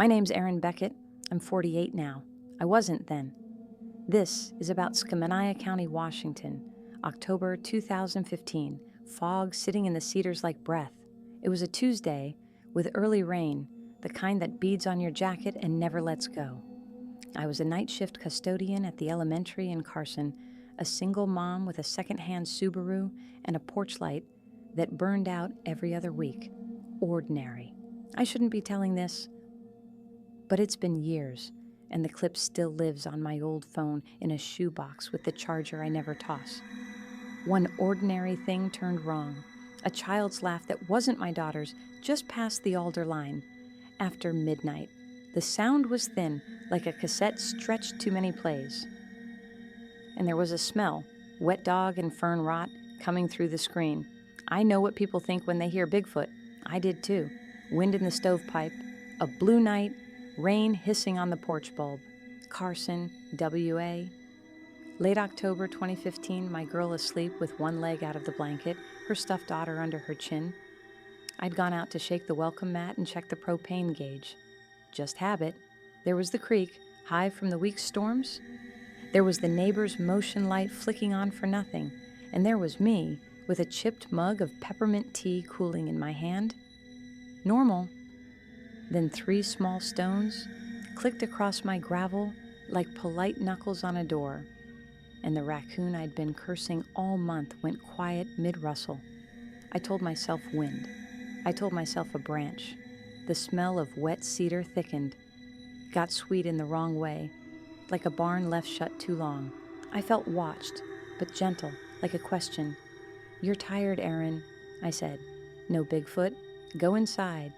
My name's Erin Beckett. I'm 48 now. I wasn't then. This is about Skamania County, Washington, October 2015. Fog sitting in the cedars like breath. It was a Tuesday with early rain, the kind that beads on your jacket and never lets go. I was a night shift custodian at the elementary in Carson, a single mom with a secondhand Subaru and a porch light that burned out every other week. Ordinary. I shouldn't be telling this, but it's been years, and the clip still lives on my old phone in a shoebox with the charger I never toss. One ordinary thing turned wrong. A child's laugh that wasn't my daughter's just past the alder line. After midnight, the sound was thin, like a cassette stretched too many plays. And there was a smell, wet dog and fern rot, coming through the screen. I know what people think when they hear Bigfoot. I did too. Wind in the stovepipe, a blue night, rain hissing on the porch bulb. Carson, WA. Late October 2015, my girl asleep with one leg out of the blanket, her stuffed daughter under her chin. I'd gone out to shake the welcome mat and check the propane gauge. Just habit. There was the creek, high from the week's storms. There was the neighbor's motion light flicking on for nothing. And there was me, with a chipped mug of peppermint tea cooling in my hand. Normal. Then 3 small stones clicked across my gravel like polite knuckles on a door. And the raccoon I'd been cursing all month went quiet mid-rustle. I told myself wind. I told myself a branch. The smell of wet cedar thickened. Got sweet in the wrong way, like a barn left shut too long. I felt watched, but gentle, like a question. "You're tired, Erin," I said. "No Bigfoot? Go inside."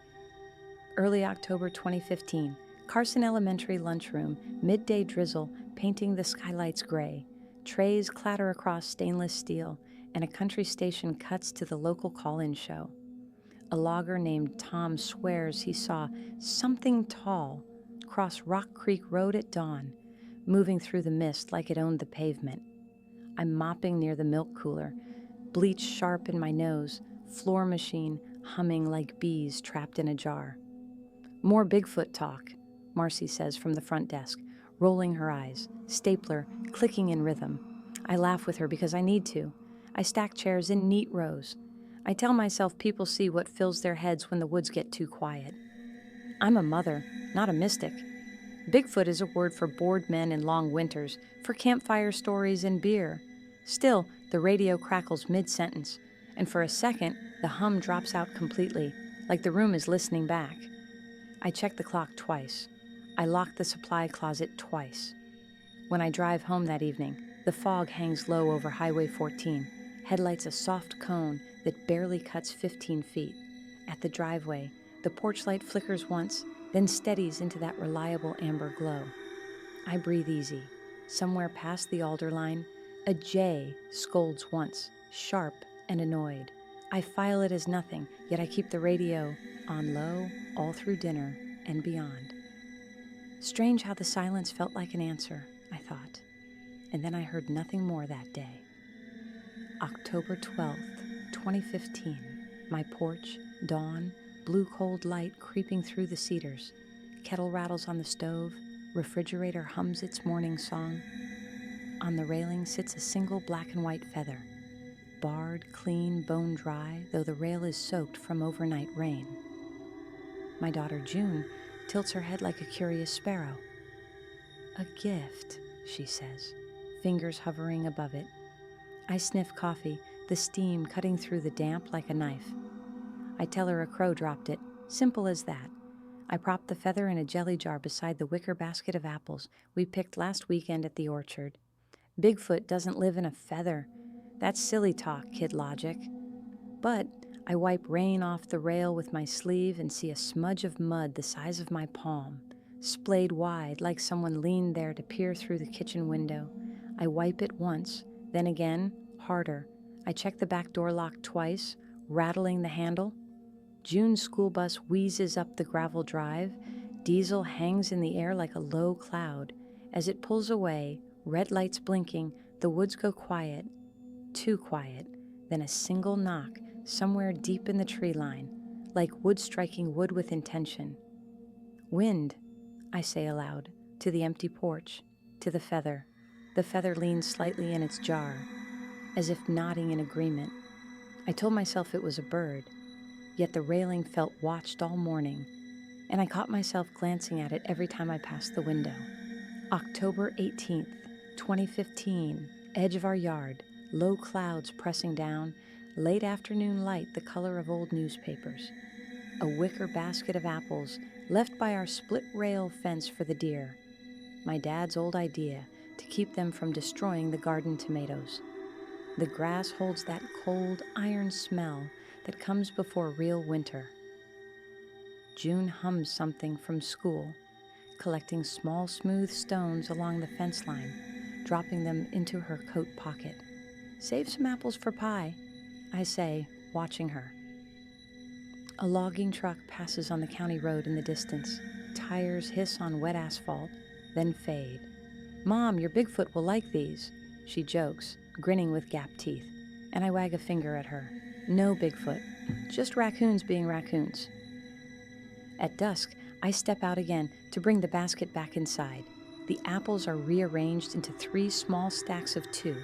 Early October 2015, Carson Elementary lunchroom, midday drizzle painting the skylights gray. Trays clatter across stainless steel, and a country station cuts to the local call-in show. A logger named Tom swears he saw something tall cross Rock Creek Road at dawn, moving through the mist like it owned the pavement. I'm mopping near the milk cooler, bleach sharp in my nose, floor machine humming like bees trapped in a jar. "More Bigfoot talk," Marcy says from the front desk, rolling her eyes, stapler clicking in rhythm. I laugh with her because I need to. I stack chairs in neat rows. I tell myself people see what fills their heads when the woods get too quiet. I'm a mother, not a mystic. Bigfoot is a word for bored men in long winters, for campfire stories and beer. Still, the radio crackles mid-sentence, and for a second, the hum drops out completely, like the room is listening back. I check the clock twice. I lock the supply closet twice. When I drive home that evening, the fog hangs low over Highway 14, headlights a soft cone that barely cuts 15 feet. At the driveway, the porch light flickers once, then steadies into that reliable amber glow. I breathe easy. Somewhere past the alder line, a jay scolds once, sharp and annoyed. I file it as nothing, yet I keep the radio on low all through dinner and beyond. Strange how the silence felt like an answer, I thought. And then I heard nothing more that day. October 12th, 2015. My porch, dawn, blue cold light creeping through the cedars. Kettle rattles on the stove, refrigerator hums its morning song. On the railing sits a single black and white feather. Barred, clean, bone dry, though the rail is soaked from overnight rain. My daughter June tilts her head like a curious sparrow. "A gift," she says, fingers hovering above it. I sniff coffee, the steam cutting through the damp like a knife. I tell her a crow dropped it, simple as that. I prop the feather in a jelly jar beside the wicker basket of apples we picked last weekend at the orchard. Bigfoot doesn't live in a feather. That's silly talk, kid logic. But I wipe rain off the rail with my sleeve and see a smudge of mud the size of my palm, splayed wide like someone leaned there to peer through the kitchen window. I wipe it once, then again, harder. I check the back door lock twice, rattling the handle. June's school bus wheezes up the gravel drive. Diesel hangs in the air like a low cloud. As it pulls away, red lights blinking, the woods go quiet, too quiet, then a single knock somewhere deep in the tree line, like wood striking wood with intention. Wind, I say aloud, to the empty porch, to the feather. The feather leans slightly in its jar, as if nodding in agreement. I told myself it was a bird, yet the railing felt watched all morning, and I caught myself glancing at it every time I passed the window. October 18th, 2015, edge of our yard, low clouds pressing down, late afternoon light the color of old newspapers. A wicker basket of apples left by our split rail fence for the deer. My dad's old idea to keep them from destroying the garden tomatoes. The grass holds that cold iron smell that comes before real winter. June hums something from school, collecting small smooth stones along the fence line, dropping them into her coat pocket. Save some apples for pie, I say, watching her. A logging truck passes on the county road in the distance. Tires hiss on wet asphalt, then fade. "Mom, your Bigfoot will like these," she jokes, grinning with gapped teeth, and I wag a finger at her. No Bigfoot, just raccoons being raccoons. At dusk, I step out again to bring the basket back inside. The apples are rearranged into 3 small stacks of 2,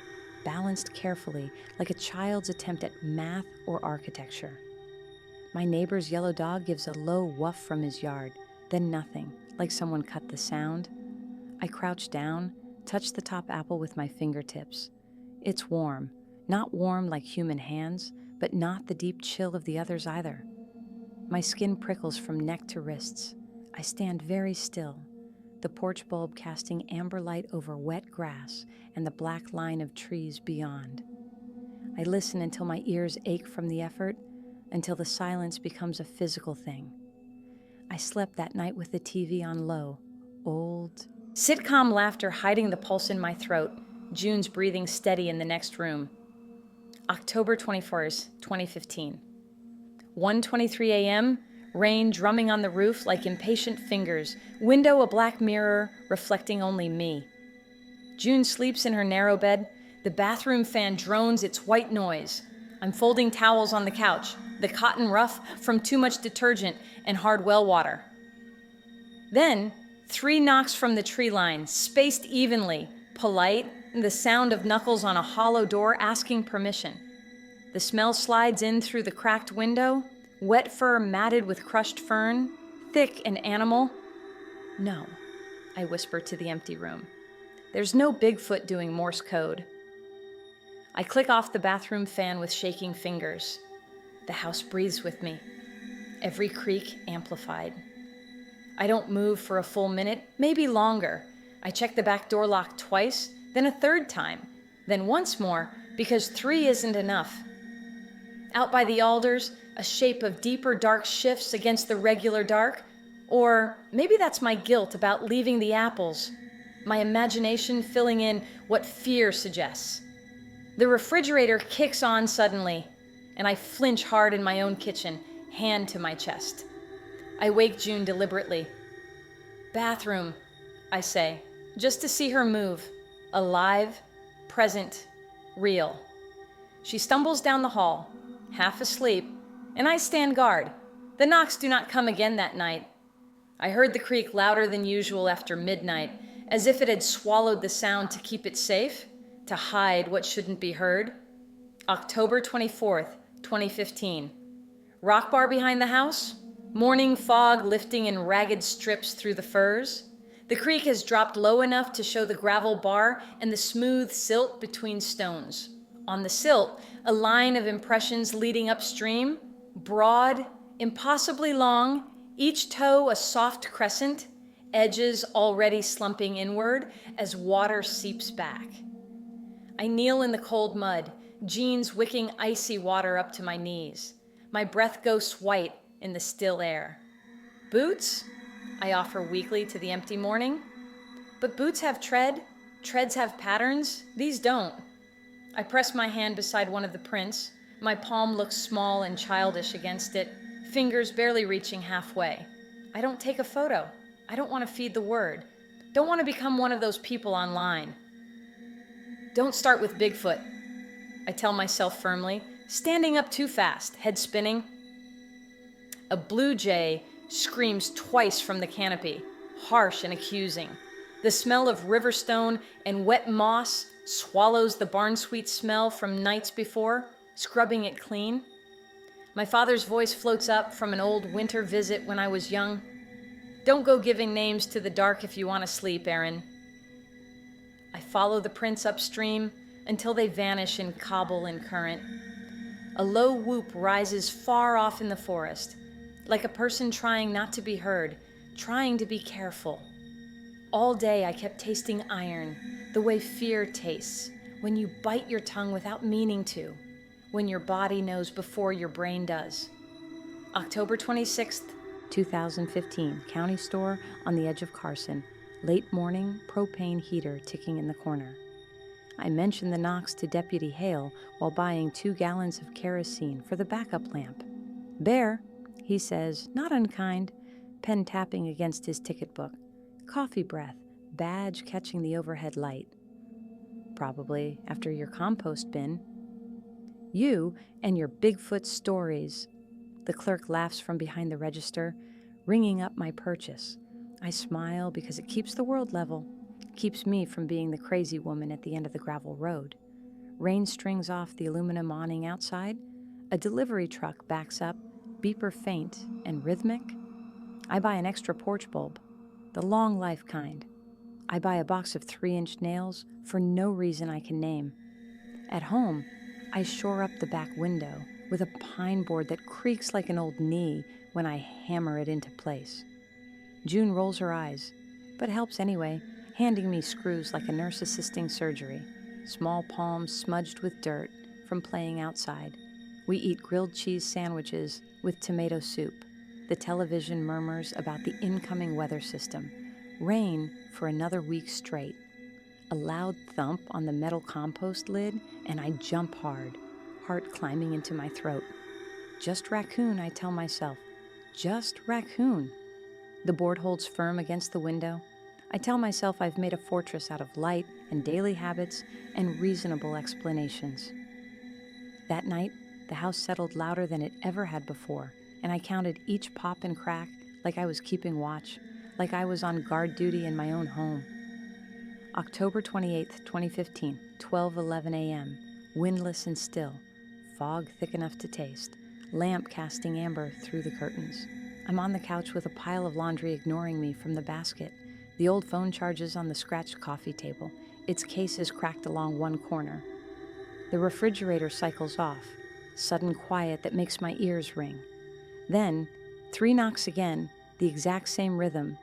balanced carefully like a child's attempt at math or architecture. My neighbor's yellow dog gives a low woof from his yard, then nothing, like someone cut the sound. I crouch down, touch the top apple with my fingertips. It's warm, not warm like human hands, but not the deep chill of the others either. My skin prickles from neck to wrists. I stand very still, the porch bulb casting amber light over wet grass and the black line of trees beyond. I listen until my ears ache from the effort, until the silence becomes a physical thing. I slept that night with the TV on low, old sitcom laughter hiding the pulse in my throat, June's breathing steady in the next room. October 21st, 2015. 1:23 a.m., rain drumming on the roof like impatient fingers, window a black mirror reflecting only me. June sleeps in her narrow bed. The bathroom fan drones its white noise. I'm folding towels on the couch, the cotton rough from too much detergent and hard well water. Then, 3 knocks from the tree line, spaced evenly, polite, the sound of knuckles on a hollow door asking permission. The smell slides in through the cracked window, wet fur matted with crushed fern, thick and animal. "No," I whisper to the empty room. "There's no Bigfoot doing Morse code." I click off the bathroom fan with shaking fingers. The house breathes with me, every creak amplified. I don't move for a full minute, maybe longer. I check the back door lock twice, then a third time, then once more, because 3 isn't enough. Out by the alders, a shape of deeper dark shifts against the regular dark, or maybe that's my guilt about leaving the apples, my imagination filling in what fear suggests. The refrigerator kicks on suddenly, and I flinch hard in my own kitchen, hand to my chest. I wake June deliberately. "Bathroom," I say, just to see her move, alive, present, real. She stumbles down the hall, half asleep, and I stand guard. The knocks do not come again that night. I heard the creak louder than usual after midnight, as if it had swallowed the sound to keep it safe, to hide what shouldn't be heard. October 24th, 2015. Rock bar behind the house, morning fog lifting in ragged strips through the firs. The creek has dropped low enough to show the gravel bar and the smooth silt between stones. On the silt, a line of impressions leading upstream, broad, impossibly long, each toe a soft crescent, edges already slumping inward as water seeps back. I kneel in the cold mud, jeans wicking icy water up to my knees. My breath goes white in the still air. "Boots?" I offer weakly to the empty morning. But boots have tread, treads have patterns, these don't. I press my hand beside one of the prints. My palm looks small and childish against it, fingers barely reaching halfway. I don't take a photo. I don't want to feed the word. Don't want to become one of those people online. "Don't start with Bigfoot," I tell myself firmly, standing up too fast, head spinning. A blue jay screams twice from the canopy, harsh and accusing. The smell of riverstone and wet moss swallows the barn sweet smell from nights before, scrubbing it clean. My father's voice floats up from an old winter visit when I was young. Don't go giving names to the dark if you want to sleep, Erin. I follow the prints upstream until they vanish in cobble and current. A low whoop rises far off in the forest, like a person trying not to be heard, trying to be careful. All day I kept tasting iron, the way fear tastes, when you bite your tongue without meaning to, when your body knows before your brain does. October 26th, 2015, county store on the edge of Carson, late morning, propane heater ticking in the corner. I mentioned the knocks to Deputy Hale while buying 2 gallons of kerosene for the backup lamp. Bear, he says, not unkind, pen tapping against his ticket book. Coffee breath, badge catching the overhead light. Probably after your compost bin. You and your Bigfoot stories. The clerk laughs from behind the register, ringing up my purchase. I smile because it keeps the world level, keeps me from being the crazy woman at the end of the gravel road. Rain strings off the aluminum awning outside. A delivery truck backs up, beeper faint and rhythmic. I buy an extra porch bulb, the long life kind. I buy a box of 3-inch nails for no reason I can name. At home, I shore up the back window with a pine board that creaks like an old knee when I hammer it into place. June rolls her eyes, but helps anyway, handing me screws like a nurse assisting surgery, small palms smudged with dirt from playing outside. We eat grilled cheese sandwiches with tomato soup. The television murmurs about the incoming weather system. Rain for another week straight. A loud thump on the metal compost lid, and I jump hard, heart climbing into my throat. Just raccoon, I tell myself. Just raccoon. The board holds firm against the window. I tell myself I've made a fortress out of light and daily habits and reasonable explanations. That night, the house settled louder than it ever had before, and I counted each pop and crack like I was keeping watch, like I was on guard duty in my own home. October 28th, 2015, 12:11 a.m., windless and still, fog thick enough to taste, lamp casting amber through the curtains. I'm on the couch with a pile of laundry ignoring me from the basket. The old phone charges on the scratched coffee table. Its case is cracked along one corner. The refrigerator cycles off, sudden quiet that makes my ears ring. Then, 3 knocks again, the exact same rhythm,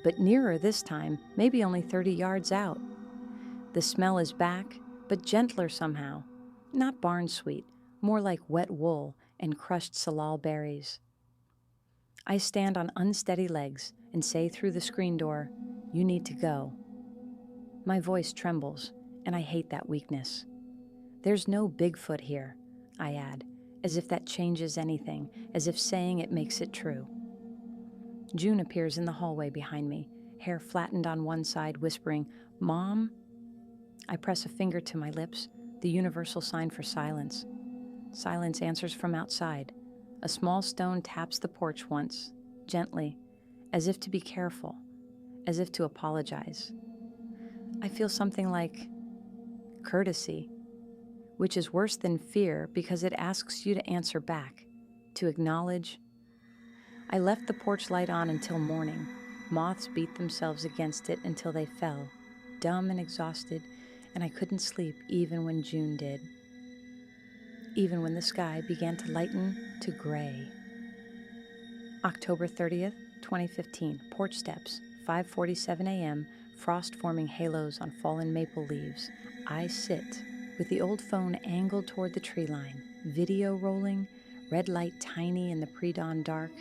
but nearer this time, maybe only 30 yards out. The smell is back, but gentler somehow. Not barn sweet, more like wet wool and crushed salal berries. I stand on unsteady legs and say through the screen door, "You need to go." My voice trembles, and I hate that weakness. There's no Bigfoot here, I add, as if that changes anything, as if saying it makes it true. June appears in the hallway behind me, hair flattened on one side, whispering, "Mom?" I press a finger to my lips, the universal sign for silence. Silence answers from outside. A small stone taps the porch once, gently, as if to be careful, as if to apologize. I feel something like courtesy, which is worse than fear because it asks you to answer back, to acknowledge. I left the porch light on until morning. Moths beat themselves against it until they fell, dumb and exhausted, and I couldn't sleep even when June did. Even when the sky began to lighten to gray. October 30th, 2015, porch steps, 5:47 a.m., frost forming halos on fallen maple leaves. I sit, with the old phone angled toward the tree line, video rolling, red light tiny in the pre-dawn dark.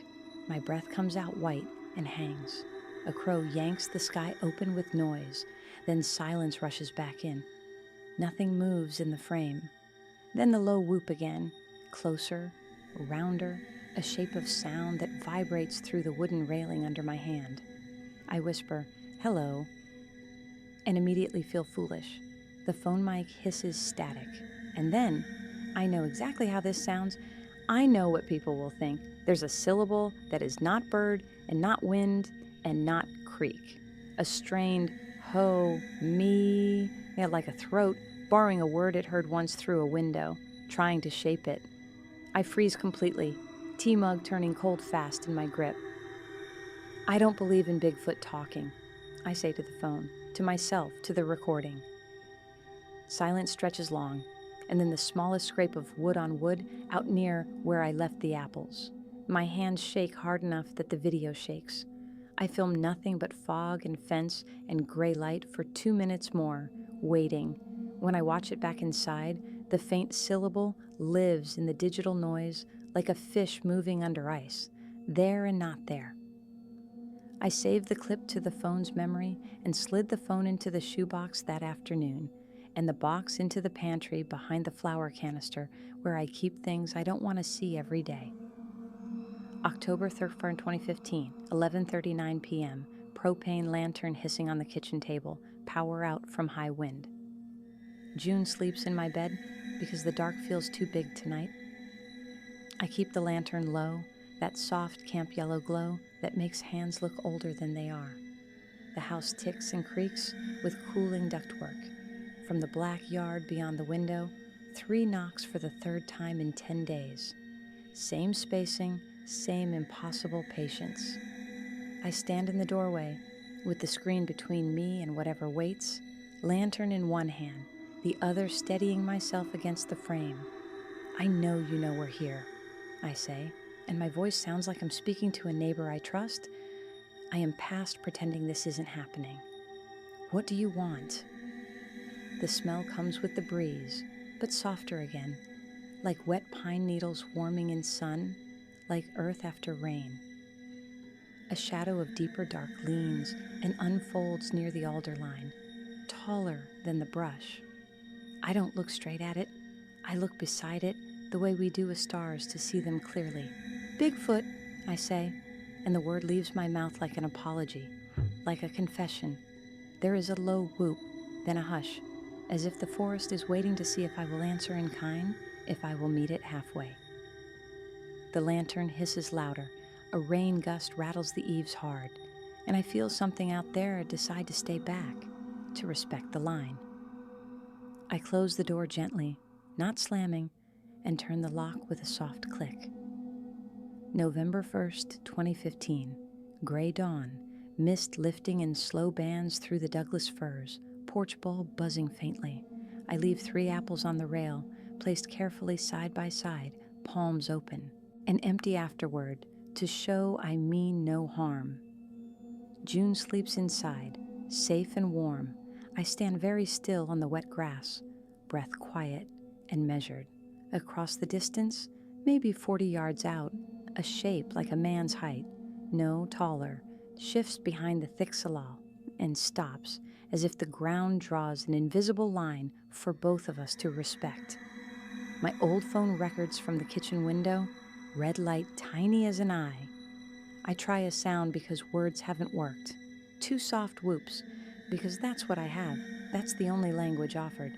My breath comes out white and hangs. A crow yanks the sky open with noise, then silence rushes back in. Nothing moves in the frame. Then the low whoop again, closer, rounder, a shape of sound that vibrates through the wooden railing under my hand. I whisper, "Hello," and immediately feel foolish. The phone mic hisses static. And then, I know exactly how this sounds, I know what people will think. There's a syllable that is not bird and not wind and not creek. A strained ho, me, like a throat, borrowing a word it heard once through a window, trying to shape it. I freeze completely, tea mug turning cold fast in my grip. I don't believe in Bigfoot talking, I say to the phone, to myself, to the recording. Silence stretches long, and then the smallest scrape of wood on wood out near where I left the apples. My hands shake hard enough that the video shakes. I film nothing but fog and fence and gray light for 2 minutes more, waiting. When I watch it back inside, the faint syllable lives in the digital noise like a fish moving under ice, there and not there. I saved the clip to the phone's memory and slid the phone into the shoebox that afternoon, and the box into the pantry behind the flour canister where I keep things I don't want to see every day. October 3rd, 2015, 11:39 p.m., propane lantern hissing on the kitchen table, power out from high wind. June sleeps in my bed because the dark feels too big tonight. I keep the lantern low, that soft camp yellow glow that makes hands look older than they are. The house ticks and creaks with cooling ductwork. From the black yard beyond the window, 3 knocks for the 3rd time in 10 days. Same spacing, same impossible patience. I stand in the doorway, with the screen between me and whatever waits, lantern in one hand, the other steadying myself against the frame. I know you know we're here, I say, and my voice sounds like I'm speaking to a neighbor I trust. I am past pretending this isn't happening. What do you want? The smell comes with the breeze, but softer again, like wet pine needles warming in sun, like earth after rain. A shadow of deeper dark leans and unfolds near the alder line, taller than the brush. I don't look straight at it. I look beside it, the way we do with stars to see them clearly. Bigfoot, I say, and the word leaves my mouth like an apology, like a confession. There is a low whoop, then a hush, as if the forest is waiting to see if I will answer in kind, if I will meet it halfway. The lantern hisses louder, a rain gust rattles the eaves hard, and I feel something out there decide to stay back, to respect the line. I close the door gently, not slamming, and turn the lock with a soft click. November 1st, 2015, gray dawn, mist lifting in slow bands through the Douglas firs, porch bulb buzzing faintly. I leave 3 apples on the rail, placed carefully side by side, palms open, and empty afterward, to show I mean no harm. June sleeps inside, safe and warm. I stand very still on the wet grass, breath quiet and measured. Across the distance, maybe 40 yards out, a shape like a man's height, no taller, shifts behind the thick salal and stops as if the ground draws an invisible line for both of us to respect. My old phone records from the kitchen window, red light tiny as an eye. I try a sound because words haven't worked. 2 soft whoops, because that's what I have. That's the only language offered.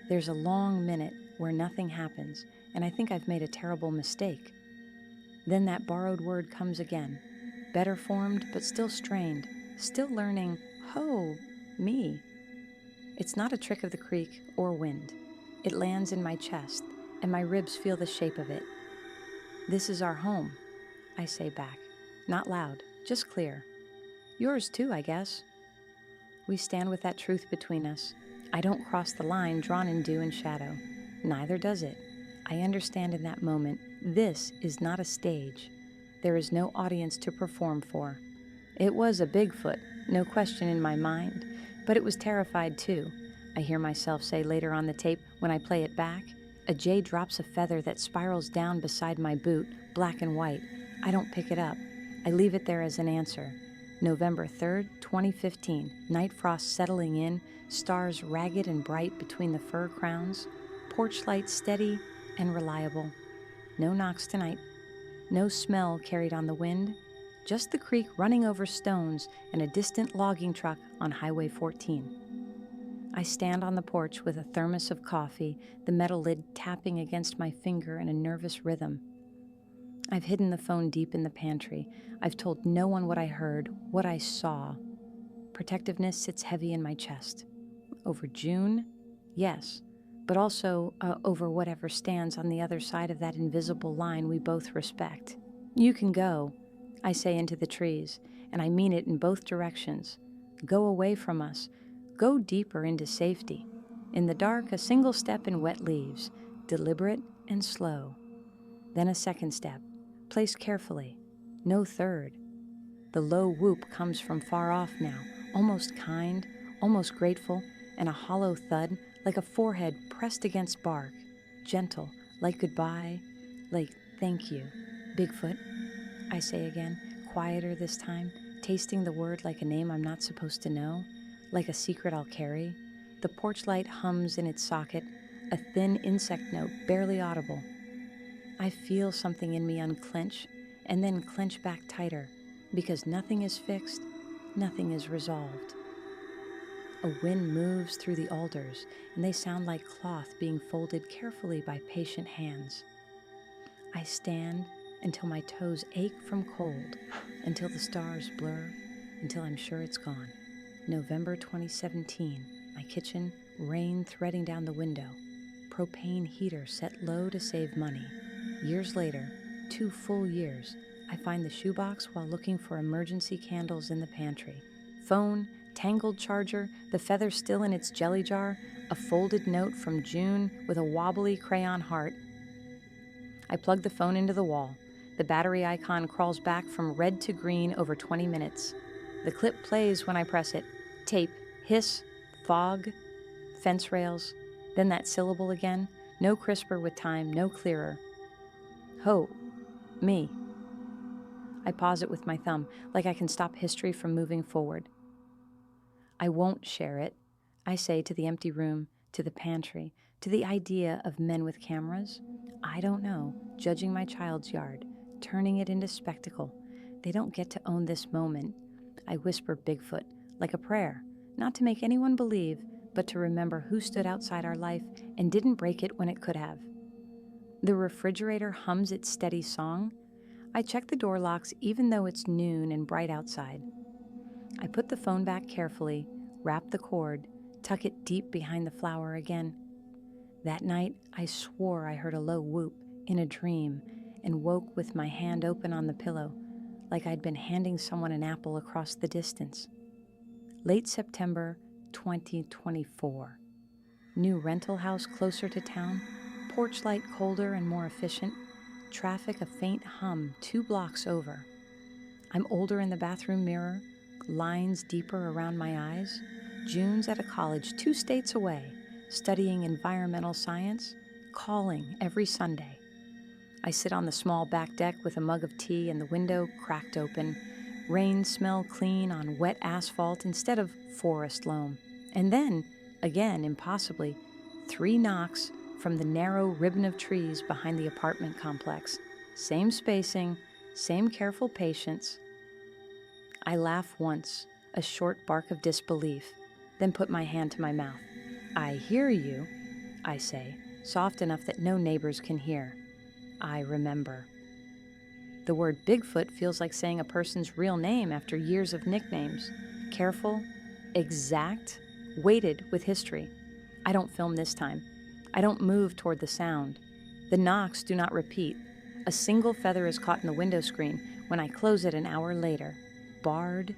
There's a long minute where nothing happens, and I think I've made a terrible mistake. Then that borrowed word comes again, better formed but still strained, still learning, ho, me. It's not a trick of the creek or wind. It lands in my chest, and my ribs feel the shape of it. This is our home, I say back, not loud, just clear. Yours too, I guess. We stand with that truth between us. I don't cross the line drawn in dew and shadow. Neither does it. I understand in that moment, this is not a stage. There is no audience to perform for. It was a Bigfoot, no question in my mind, but it was terrified too. I hear myself say later on the tape when I play it back. A jay drops a feather that spirals down beside my boot, black and white. I don't pick it up. I leave it there as an answer. November 3rd, 2015, night frost settling in, stars ragged and bright between the fir crowns, porch light steady and reliable. No knocks tonight. No smell carried on the wind. Just the creek running over stones and a distant logging truck on Highway 14. I stand on the porch with a thermos of coffee, the metal lid tapping against my finger in a nervous rhythm. I've hidden the phone deep in the pantry. I've told no one what I heard, what I saw. Protectiveness sits heavy in my chest. Over June? Yes, but also over whatever stands on the other side of that invisible line we both respect. You can go, I say into the trees, and I mean it in both directions. Go away from us. Go deeper into safety. In the dark, a single step in wet leaves, deliberate and slow. Then a second step, placed carefully. No third. The low whoop comes from far off now, almost kind, almost grateful, and a hollow thud like a forehead pressed against bark. Gentle, like goodbye, like thank you. Bigfoot, I say again, quieter this time, tasting the word like a name I'm not supposed to know, like a secret I'll carry. The porch light hums in its socket, a thin insect note barely audible. I feel something in me unclench and then clench back tighter, because nothing is fixed, nothing is resolved. A wind moves through the alders, and they sound like cloth being folded carefully by patient hands. I stand until my toes ache from cold, until the stars blur, until I'm sure it's gone. November 2017, my kitchen, rain threading down the window, propane heater set low to save money. Years later, 2 full years, I find the shoebox while looking for emergency candles in the pantry. Phone, tangled charger, the feather still in its jelly jar, a folded note from June with a wobbly crayon heart. I plug the phone into the wall. The battery icon crawls back from red to green over 20 minutes. The clip plays when I press it. Tape, hiss, fog, fence rails, then that syllable again, no crisper with time, no clearer. Ho, me. I pause it with my thumb, like I can stop history from moving forward. I won't share it, I say to the empty room, to the pantry, to the idea of men with cameras. I don't know, judging my child's yard, turning it into spectacle. They don't get to own this moment. I whisper Bigfoot, like a prayer, not to make anyone believe, but to remember who stood outside our life and didn't break it when it could have. The refrigerator hums its steady song. I check the door locks even though it's noon and bright outside. I put the phone back carefully, wrap the cord, tuck it deep behind the flower again. That night, I swore I heard a low whoop in a dream and woke with my hand open on the pillow, like I'd been handing someone an apple across the distance. Late September 2024. New rental house closer to town, porch light colder and more efficient, traffic a faint hum 2 blocks over. I'm older in the bathroom mirror, lines deeper around my eyes. June's at a college 2 states away, studying environmental science, calling every Sunday. I sit on the small back deck with a mug of tea and the window cracked open. Rain smell clean on wet asphalt instead of forest loam. And then, again impossibly, 3 knocks from the narrow ribbon of trees behind the apartment complex. Same spacing, same careful patience. I laugh once, a short bark of disbelief, then put my hand to my mouth. I hear you, I say, soft enough that no neighbors can hear. I remember. The word Bigfoot feels like saying a person's real name after years of nicknames. Careful, exact, weighted with history. I don't film this time. I don't move toward the sound. The knocks do not repeat. A single feather is caught in the window screen when I close it an hour later. Barred,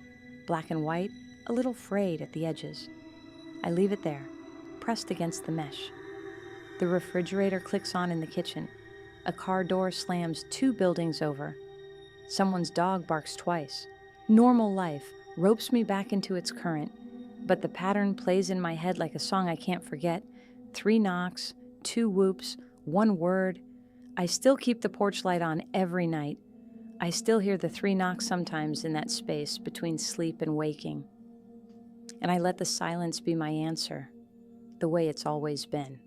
black and white, a little frayed at the edges. I leave it there, pressed against the mesh. The refrigerator clicks on in the kitchen. A car door slams 2 buildings over. Someone's dog barks twice. Normal life ropes me back into its current, but the pattern plays in my head like a song I can't forget. 3 knocks, 2 whoops, 1 word. I still keep the porch light on every night. I still hear the 3 knocks sometimes in that space between sleep and waking. And I let the silence be my answer, the way it's always been.